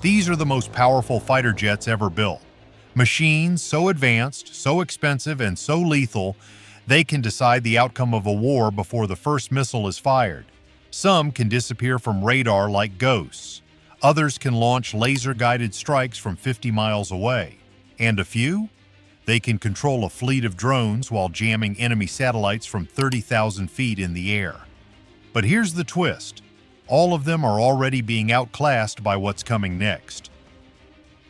These are the most powerful fighter jets ever built. Machines so advanced, so expensive, and so lethal, they can decide the outcome of a war before the first missile is fired. Some can disappear from radar like ghosts. Others can launch laser-guided strikes from 50 miles away. And a few? They can control a fleet of drones while jamming enemy satellites from 30,000 feet in the air. But here's the twist. All of them are already being outclassed by what's coming next.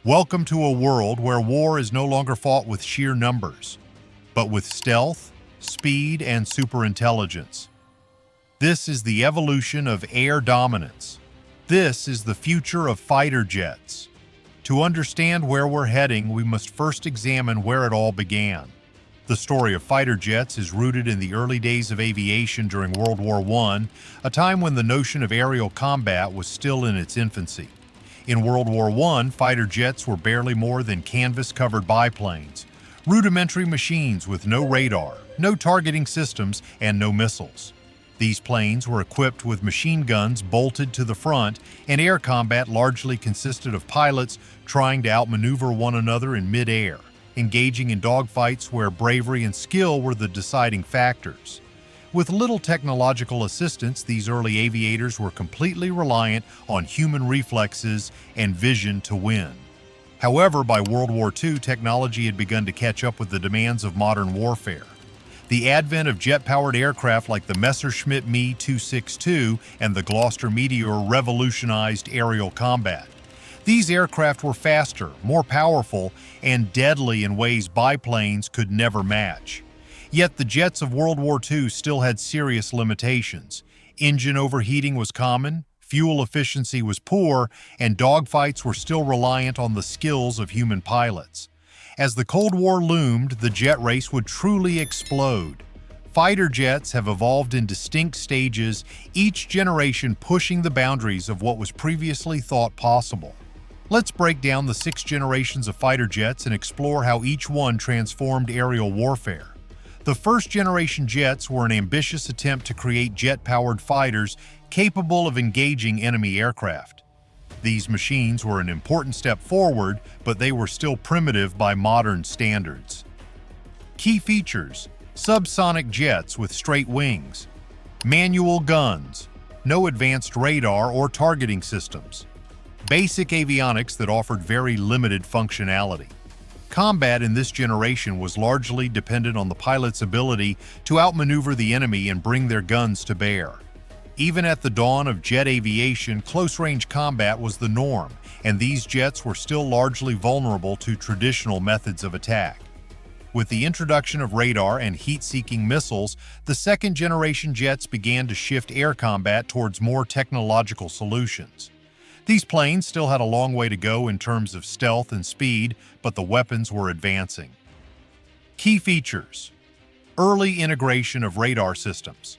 Welcome to a world where war is no longer fought with sheer numbers, but with stealth, speed, and superintelligence. This is the evolution of air dominance. This is the future of fighter jets. To understand where we're heading, we must first examine where it all began. The story of fighter jets is rooted in the early days of aviation during World War I, a time when the notion of aerial combat was still in its infancy. In World War I, fighter jets were barely more than canvas-covered biplanes, rudimentary machines with no radar, no targeting systems, and no missiles. These planes were equipped with machine guns bolted to the front, and air combat largely consisted of pilots trying to outmaneuver one another in mid-air, engaging in dogfights where bravery and skill were the deciding factors. With little technological assistance, these early aviators were completely reliant on human reflexes and vision to win. However, by World War II, technology had begun to catch up with the demands of modern warfare. The advent of jet-powered aircraft like the Messerschmitt Me 262 and the Gloster Meteor revolutionized aerial combat. These aircraft were faster, more powerful, and deadly in ways biplanes could never match. Yet the jets of World War II still had serious limitations. Engine overheating was common, fuel efficiency was poor, and dogfights were still reliant on the skills of human pilots. As the Cold War loomed, the jet race would truly explode. Fighter jets have evolved in distinct stages, each generation pushing the boundaries of what was previously thought possible. Let's break down the 6 generations of fighter jets and explore how each one transformed aerial warfare. The first-generation jets were an ambitious attempt to create jet-powered fighters capable of engaging enemy aircraft. These machines were an important step forward, but they were still primitive by modern standards. Key features: subsonic jets with straight wings, manual guns, no advanced radar or targeting systems, basic avionics that offered very limited functionality. Combat in this generation was largely dependent on the pilot's ability to outmaneuver the enemy and bring their guns to bear. Even at the dawn of jet aviation, close-range combat was the norm, and these jets were still largely vulnerable to traditional methods of attack. With the introduction of radar and heat-seeking missiles, the second-generation jets began to shift air combat towards more technological solutions. These planes still had a long way to go in terms of stealth and speed, but the weapons were advancing. Key features: early integration of radar systems.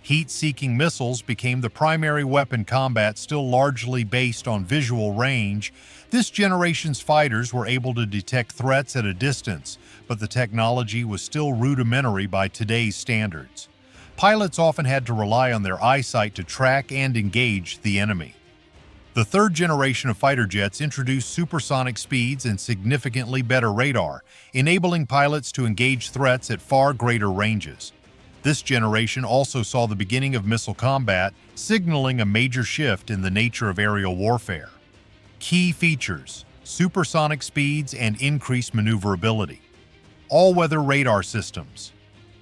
Heat-seeking missiles became the primary weapon combat, still largely based on visual range. This generation's fighters were able to detect threats at a distance, but the technology was still rudimentary by today's standards. Pilots often had to rely on their eyesight to track and engage the enemy. The third generation of fighter jets introduced supersonic speeds and significantly better radar, enabling pilots to engage threats at far greater ranges. This generation also saw the beginning of missile combat, signaling a major shift in the nature of aerial warfare. Key features: supersonic speeds and increased maneuverability. All-weather radar systems.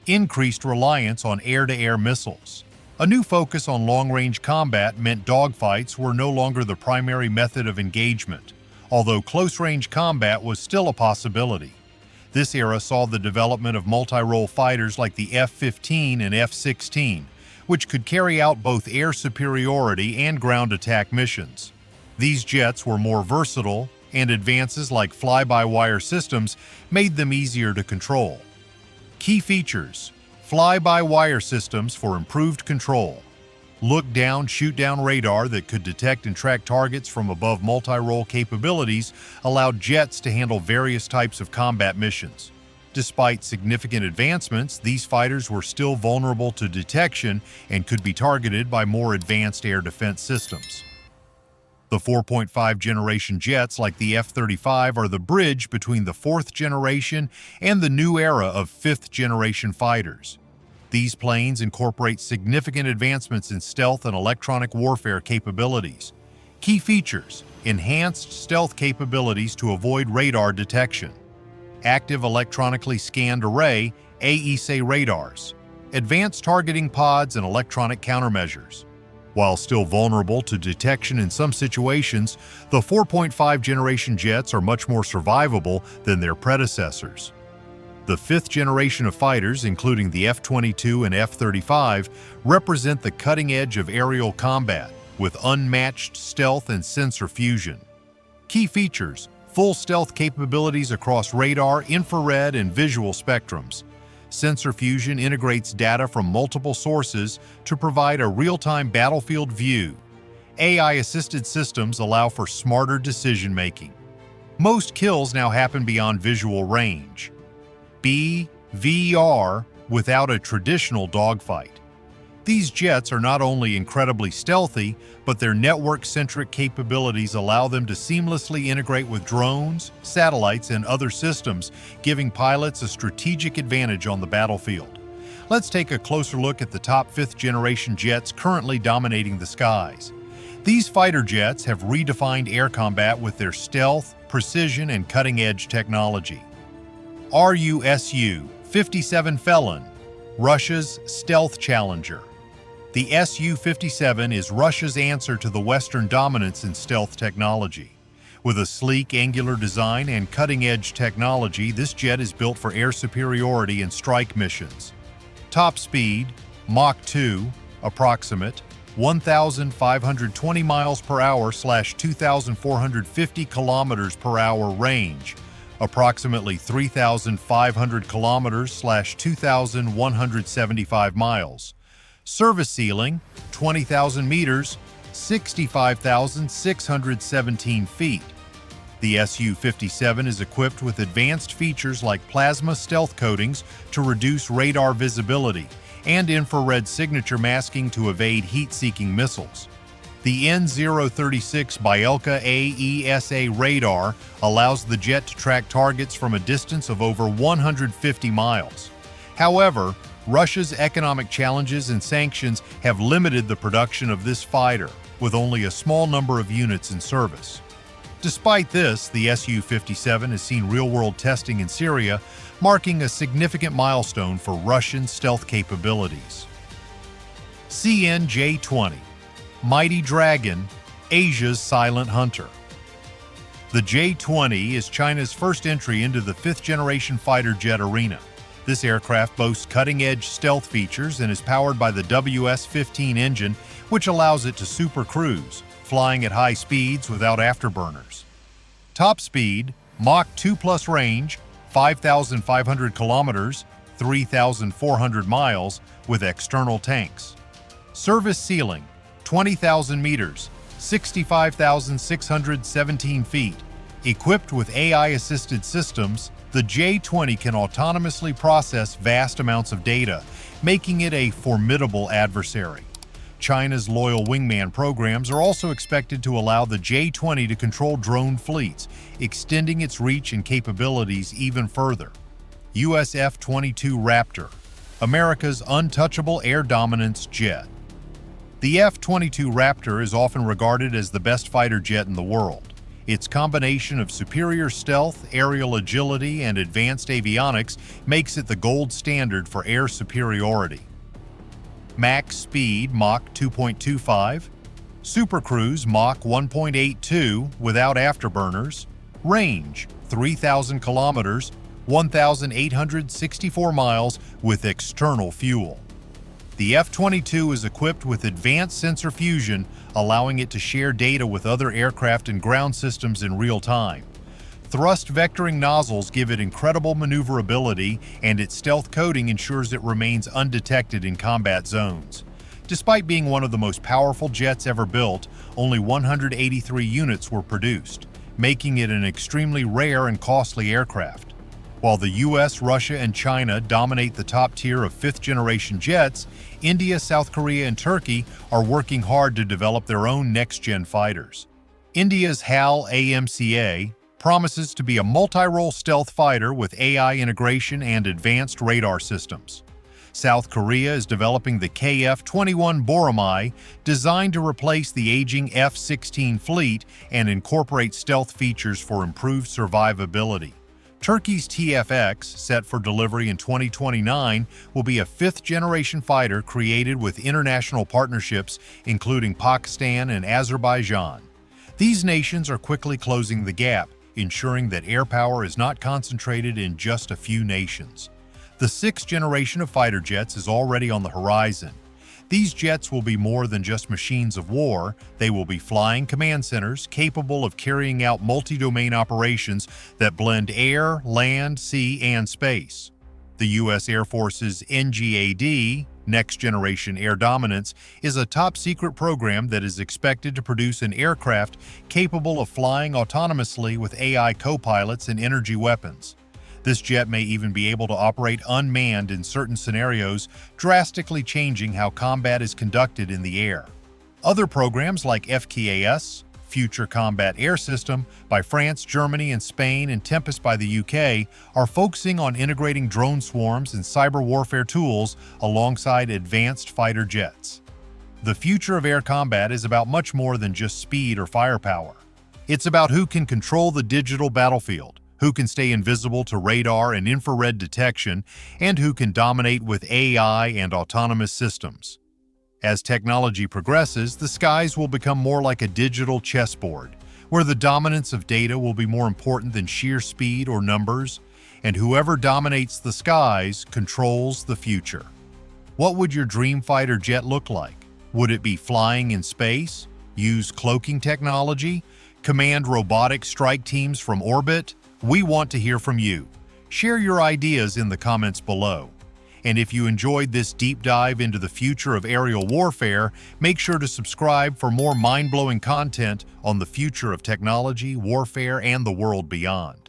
Increased reliance on air-to-air missiles. A new focus on long-range combat meant dogfights were no longer the primary method of engagement, although close-range combat was still a possibility. This era saw the development of multi-role fighters like the F-15 and F-16, which could carry out both air superiority and ground attack missions. These jets were more versatile, and advances like fly-by-wire systems made them easier to control. Key features: fly-by-wire systems for improved control. Look-down, shoot-down radar that could detect and track targets from above. Multi-role capabilities allowed jets to handle various types of combat missions. Despite significant advancements, these fighters were still vulnerable to detection and could be targeted by more advanced air defense systems. The 4.5 generation jets like the F-35 are the bridge between the 4th generation and the new era of 5th generation fighters. These planes incorporate significant advancements in stealth and electronic warfare capabilities. Key features: enhanced stealth capabilities to avoid radar detection, active electronically scanned array (AESA) radars, advanced targeting pods and electronic countermeasures. While still vulnerable to detection in some situations, the 4.5 generation jets are much more survivable than their predecessors. The 5th generation of fighters, including the F-22 and F-35, represent the cutting edge of aerial combat, with unmatched stealth and sensor fusion. Key features: full stealth capabilities across radar, infrared, and visual spectrums. Sensor fusion integrates data from multiple sources to provide a real-time battlefield view. AI-assisted systems allow for smarter decision-making. Most kills now happen beyond visual range. BVR without a traditional dogfight. These jets are not only incredibly stealthy, but their network-centric capabilities allow them to seamlessly integrate with drones, satellites, and other systems, giving pilots a strategic advantage on the battlefield. Let's take a closer look at the top 5th generation jets currently dominating the skies. These fighter jets have redefined air combat with their stealth, precision, and cutting-edge technology. Su-57 Felon, Russia's stealth challenger. The Su-57 is Russia's answer to the Western dominance in stealth technology. With a sleek, angular design and cutting-edge technology, this jet is built for air superiority and strike missions. Top speed, Mach 2, approximate, 1,520 miles per hour / 2,450 kilometers per hour range, approximately 3,500 kilometers / 2,175 miles. Service ceiling, 20,000 meters, 65,617 feet. The Su-57 is equipped with advanced features like plasma stealth coatings to reduce radar visibility and infrared signature masking to evade heat-seeking missiles. The N-036 Bielka AESA radar allows the jet to track targets from a distance of over 150 miles. However, Russia's economic challenges and sanctions have limited the production of this fighter, with only a small number of units in service. Despite this, the Su-57 has seen real-world testing in Syria, marking a significant milestone for Russian stealth capabilities. CN-J-20, Mighty Dragon, Asia's silent hunter. The J-20 is China's first entry into the 5th generation fighter jet arena. This aircraft boasts cutting-edge stealth features and is powered by the WS-15 engine, which allows it to supercruise, flying at high speeds without afterburners. Top speed, Mach 2 plus range, 5,500 kilometers, 3,400 miles, with external tanks. Service ceiling, 20,000 meters, 65,617 feet. Equipped with AI-assisted systems, the J-20 can autonomously process vast amounts of data, making it a formidable adversary. China's loyal wingman programs are also expected to allow the J-20 to control drone fleets, extending its reach and capabilities even further. US F-22 Raptor, America's untouchable air dominance jet. The F-22 Raptor is often regarded as the best fighter jet in the world. Its combination of superior stealth, aerial agility, and advanced avionics makes it the gold standard for air superiority. Max speed Mach 2.25, supercruise Mach 1.82 without afterburners, range 3,000 kilometers, 1,864 miles with external fuel. The F-22 is equipped with advanced sensor fusion, allowing it to share data with other aircraft and ground systems in real time. Thrust vectoring nozzles give it incredible maneuverability, and its stealth coating ensures it remains undetected in combat zones. Despite being one of the most powerful jets ever built, only 183 units were produced, making it an extremely rare and costly aircraft. While the US, Russia, and China dominate the top tier of 5th generation jets, India, South Korea, and Turkey are working hard to develop their own next-gen fighters. India's HAL AMCA promises to be a multi-role stealth fighter with AI integration and advanced radar systems. South Korea is developing the KF-21 Boramae, designed to replace the aging F-16 fleet and incorporate stealth features for improved survivability. Turkey's TFX, set for delivery in 2029, will be a fifth-generation fighter created with international partnerships including Pakistan and Azerbaijan. These nations are quickly closing the gap, ensuring that air power is not concentrated in just a few nations. The sixth generation of fighter jets is already on the horizon. These jets will be more than just machines of war. They will be flying command centers capable of carrying out multi-domain operations that blend air, land, sea, and space. The U.S. Air Force's NGAD, Next Generation Air Dominance, is a top-secret program that is expected to produce an aircraft capable of flying autonomously with AI co-pilots and energy weapons. This jet may even be able to operate unmanned in certain scenarios, drastically changing how combat is conducted in the air. Other programs like FCAS, Future Combat Air System, by France, Germany, and Spain, and Tempest by the UK, are focusing on integrating drone swarms and cyber warfare tools alongside advanced fighter jets. The future of air combat is about much more than just speed or firepower. It's about who can control the digital battlefield, who can stay invisible to radar and infrared detection, and who can dominate with AI and autonomous systems. As technology progresses, the skies will become more like a digital chessboard, where the dominance of data will be more important than sheer speed or numbers, and whoever dominates the skies controls the future. What would your dream fighter jet look like? Would it be flying in space, use cloaking technology, command robotic strike teams from orbit? We want to hear from you. Share your ideas in the comments below. And if you enjoyed this deep dive into the future of aerial warfare, make sure to subscribe for more mind-blowing content on the future of technology, warfare, and the world beyond.